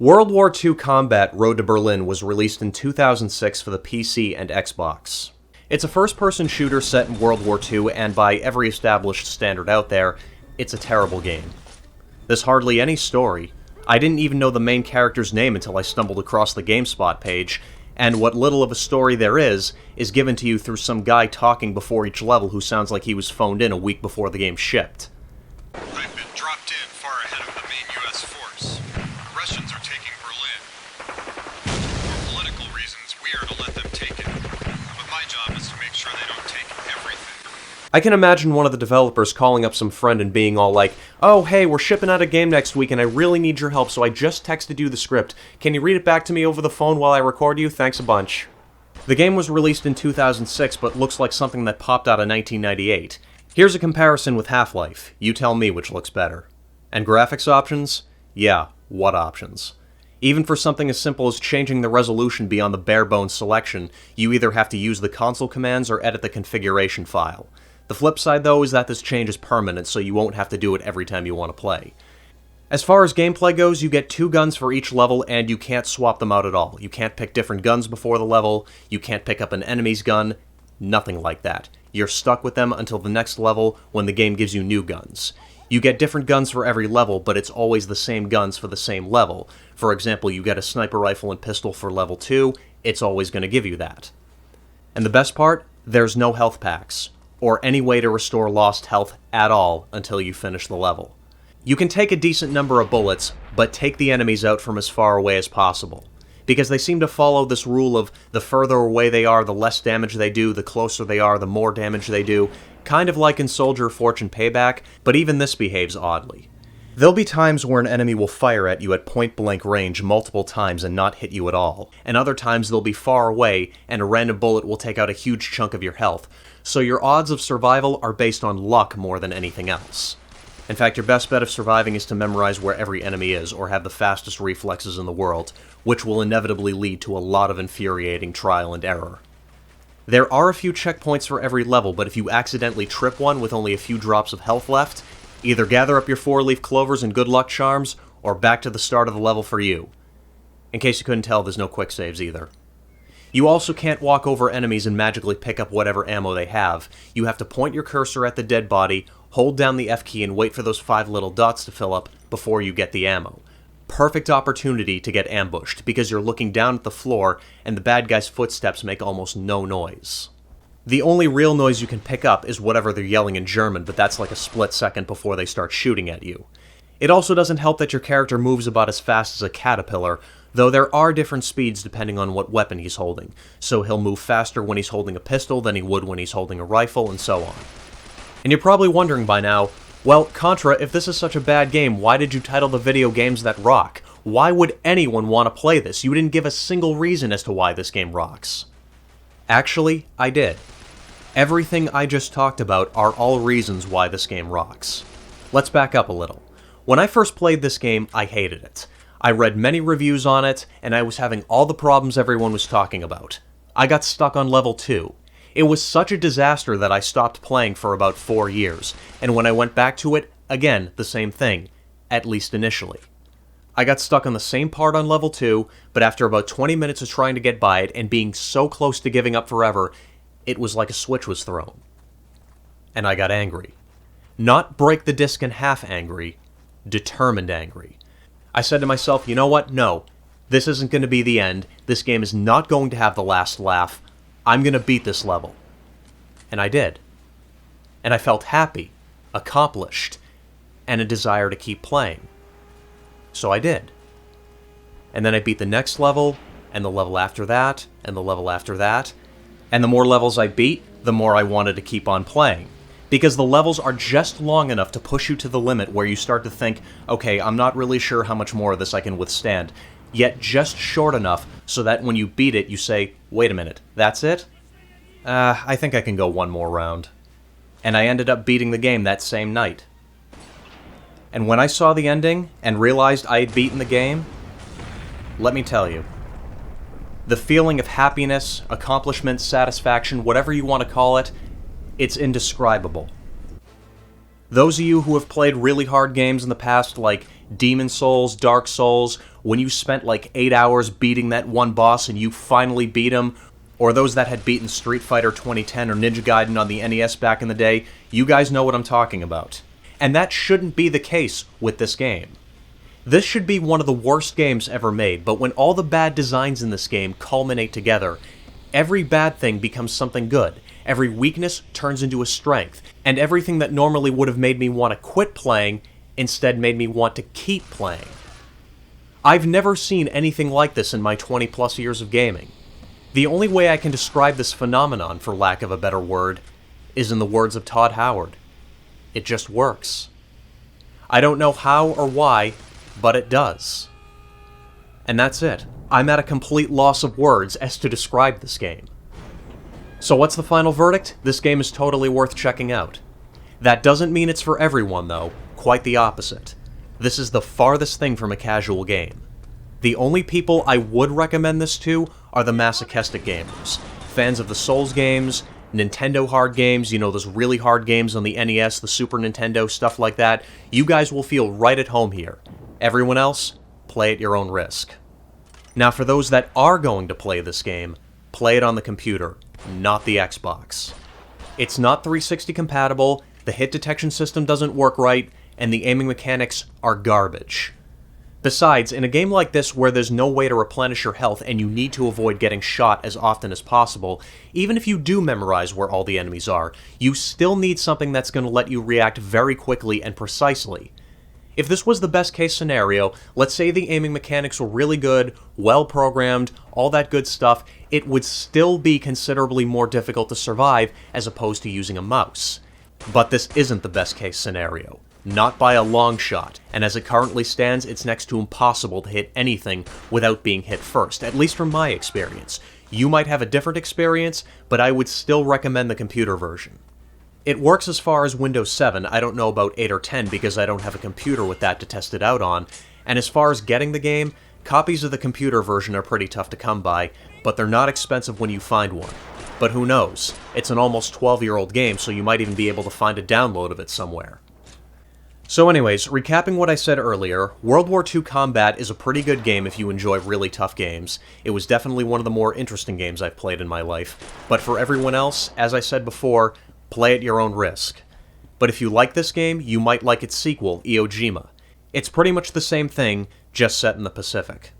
World War II Combat: Road to Berlin was released in 2006 for the PC and Xbox. It's a first-person shooter set in World War II, and by every established standard out there, it's a terrible game. There's hardly any story. I didn't even know the main character's name until I stumbled across the GameSpot page, and what little of a story there is given to you through some guy talking before each level who sounds like he was phoned in a week before the game shipped. I've been dropped in far ahead of the main U.S. force. The Russians are taking Berlin. For political reasons, we are to let them take it. But my job is to make sure they don't take everything. I can imagine one of the developers calling up some friend and being all like, "Oh, hey, we're shipping out a game next week and I really need your help, so I just texted you the script. Can you read it back to me over the phone while I record you? Thanks a bunch." The game was released in 2006, but looks like something that popped out of 1998. Here's a comparison with Half-Life. You tell me which looks better. And graphics options? Yeah, what options? Even for something as simple as changing the resolution beyond the bare-bones selection, you either have to use the console commands or edit the configuration file. The flip side, though, is that this change is permanent, so you won't have to do it every time you want to play. As far as gameplay goes, you get 2 guns for each level, and you can't swap them out at all. You can't pick different guns before the level, you can't pick up an enemy's gun, nothing like that. You're stuck with them until the next level, when the game gives you new guns. You get different guns for every level, but it's always the same guns for the same level. For example, you get a sniper rifle and pistol for level 2, it's always going to give you that. And the best part? There's no health packs, or any way to restore lost health at all until you finish the level. You can take a decent number of bullets, but take the enemies out from as far away as possible. Because they seem to follow this rule of the further away they are, the less damage they do, the closer they are, the more damage they do, kind of like in Soldier of Fortune Payback, but even this behaves oddly. There'll be times where an enemy will fire at you at point-blank range multiple times and not hit you at all, and other times they'll be far away and a random bullet will take out a huge chunk of your health, so your odds of survival are based on luck more than anything else. In fact, your best bet of surviving is to memorize where every enemy is, or have the fastest reflexes in the world, which will inevitably lead to a lot of infuriating trial and error. There are a few checkpoints for every level, but if you accidentally trip one with only a few drops of health left, either gather up your 4-leaf clovers and good luck charms, or back to the start of the level for you. In case you couldn't tell, there's no quick saves either. You also can't walk over enemies and magically pick up whatever ammo they have. You have to point your cursor at the dead body, hold down the F key and wait for those 5 little dots to fill up before you get the ammo. Perfect opportunity to get ambushed, because you're looking down at the floor and the bad guy's footsteps make almost no noise. The only real noise you can pick up is whatever they're yelling in German, but that's like a split second before they start shooting at you. It also doesn't help that your character moves about as fast as a caterpillar, though there are different speeds depending on what weapon he's holding, so he'll move faster when he's holding a pistol than he would when he's holding a rifle, and so on. And you're probably wondering by now, well, Contra, if this is such a bad game, why did you title the video games that rock? Why would anyone want to play this? You didn't give a single reason as to why this game rocks. Actually, I did. Everything I just talked about are all reasons why this game rocks. Let's back up a little. When I first played this game, I hated it. I read many reviews on it, and I was having all the problems everyone was talking about. I got stuck on level 2. It was such a disaster that I stopped playing for about 4 years, and when I went back to it, again, the same thing, at least initially. I got stuck on the same part on level 2, but after about 20 minutes of trying to get by it and being so close to giving up forever, it was like a switch was thrown. And I got angry. Not break the disc in half angry, determined angry. I said to myself, you know what? No, this isn't going to be the end. This game is not going to have the last laugh. I'm going to beat this level. And I did. And I felt happy, accomplished, and a desire to keep playing. So I did. And then I beat the next level, and the level after that, and the level after that. And the more levels I beat, the more I wanted to keep on playing. Because the levels are just long enough to push you to the limit where you start to think, okay, I'm not really sure how much more of this I can withstand, yet just short enough so that when you beat it, you say, wait a minute, that's it? I think I can go one more round. And I ended up beating the game that same night. And when I saw the ending and realized I had beaten the game, let me tell you, the feeling of happiness, accomplishment, satisfaction, whatever you want to call it, it's indescribable. Those of you who have played really hard games in the past, like Demon Souls, Dark Souls, when you spent like 8 hours beating that one boss and you finally beat him, or those that had beaten Street Fighter 2010 or Ninja Gaiden on the NES back in the day, you guys know what I'm talking about. And that shouldn't be the case with this game. This should be one of the worst games ever made, but when all the bad designs in this game culminate together, every bad thing becomes something good, every weakness turns into a strength, and everything that normally would have made me want to quit playing instead made me want to keep playing. I've never seen anything like this in my 20 plus years of gaming. The only way I can describe this phenomenon, for lack of a better word, is in the words of Todd Howard. It just works. I don't know how or why, but it does. And that's it. I'm at a complete loss of words as to describe this game. So what's the final verdict? This game is totally worth checking out. That doesn't mean it's for everyone, though. Quite the opposite. This is the farthest thing from a casual game. The only people I would recommend this to are the masochistic gamers. Fans of the Souls games, Nintendo hard games, you know, those really hard games on the NES, the Super Nintendo, stuff like that. You guys will feel right at home here. Everyone else, play at your own risk. Now for those that are going to play this game, play it on the computer, not the Xbox. It's not 360 compatible, the hit detection system doesn't work right, and the aiming mechanics are garbage. Besides, in a game like this where there's no way to replenish your health and you need to avoid getting shot as often as possible, even if you do memorize where all the enemies are, you still need something that's going to let you react very quickly and precisely. If this was the best case scenario, let's say the aiming mechanics were really good, well programmed, all that good stuff, it would still be considerably more difficult to survive as opposed to using a mouse. But this isn't the best case scenario. Not by a long shot, and as it currently stands, it's next to impossible to hit anything without being hit first, at least from my experience. You might have a different experience, but I would still recommend the computer version. It works as far as Windows 7, I don't know about 8 or 10 because I don't have a computer with that to test it out on, and as far as getting the game, copies of the computer version are pretty tough to come by, but they're not expensive when you find one. But who knows, it's an almost 12-year-old game, so you might even be able to find a download of it somewhere. So anyways, recapping what I said earlier, World War II Combat is a pretty good game if you enjoy really tough games. It was definitely one of the more interesting games I've played in my life. But for everyone else, as I said before, play at your own risk. But if you like this game, you might like its sequel, Iwo Jima. It's pretty much the same thing, just set in the Pacific.